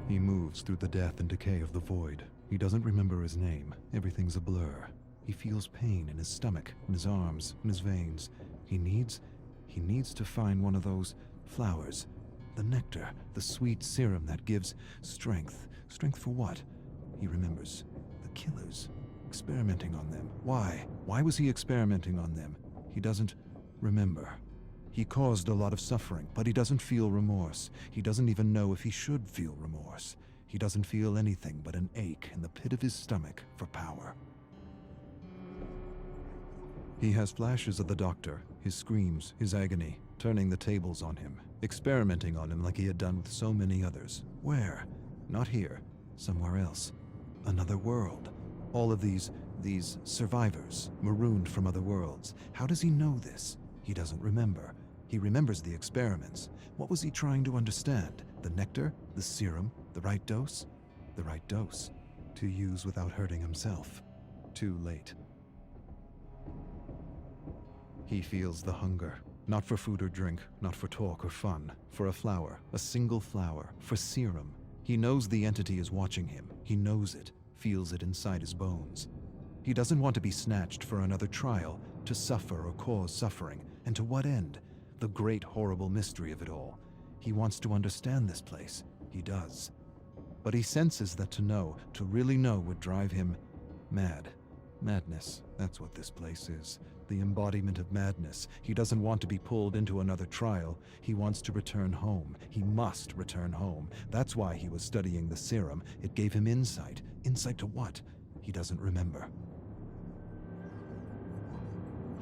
He moves through the death and decay of the void. He doesn't remember his name. Everything's a blur. He feels pain in his stomach, in his arms, in his veins. He needs to find one of those flowers. The nectar, the sweet serum that gives strength. Strength for what? He remembers. The killers. Experimenting on them. Why? Why was he experimenting on them? He doesn't remember. He caused a lot of suffering, but he doesn't feel remorse. He doesn't even know if he should feel remorse. He doesn't feel anything but an ache in the pit of his stomach for power. He has flashes of the doctor, his screams, his agony, turning the tables on him, experimenting on him like he had done with so many others. Where? Not here. Somewhere else. Another world. All of these survivors, marooned from other worlds. How does he know this? He doesn't remember. He remembers the experiments. What was he trying to understand? The nectar? The serum? The right dose? The right dose. To use without hurting himself. Too late. He feels the hunger. Not for food or drink, not for talk or fun. For a flower, a single flower, for serum. He knows the entity is watching him. He knows it, feels it inside his bones. He doesn't want to be snatched for another trial, to suffer or cause suffering. And to what end? The great horrible mystery of it all. He wants to understand this place. He does. But he senses that to know, to really know, would drive him mad. Madness, that's what this place is. The embodiment of madness. He doesn't want to be pulled into another trial. He wants to return home. He must return home. That's why he was studying the serum. It gave him insight. Insight to what? He doesn't remember.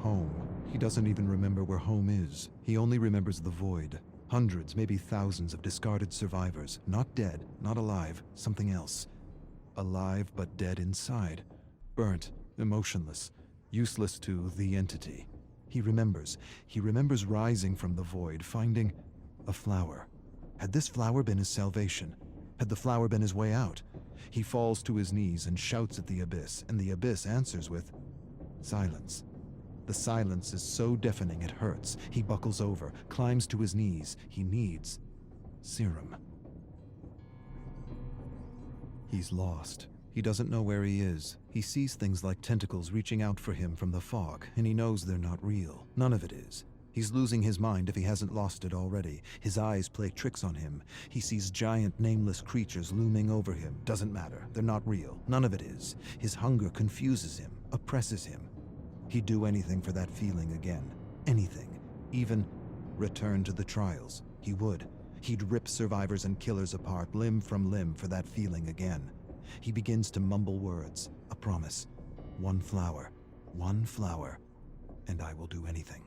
Home. He doesn't even remember where home is. He only remembers the void. Hundreds, maybe thousands of discarded survivors. Not dead, not alive, something else. Alive but dead inside. Burnt, emotionless, useless to the entity. He remembers rising from the void, finding a flower. Had this flower been his salvation? Had the flower been his way out? He falls to his knees and shouts at the abyss, and the abyss answers with silence. The silence is so deafening it hurts. He buckles over, climbs to his knees. He needs serum. He's lost. He doesn't know where he is. He sees things like tentacles reaching out for him from the fog, and he knows they're not real. None of it is. He's losing his mind if he hasn't lost it already. His eyes play tricks on him. He sees giant, nameless creatures looming over him. Doesn't matter. They're not real. None of it is. His hunger confuses him, oppresses him. He'd do anything for that feeling again. Anything. Even return to the trials. He would. He'd rip survivors and killers apart, limb from limb, for that feeling again. He begins to mumble words. A promise. One flower, and I will do anything.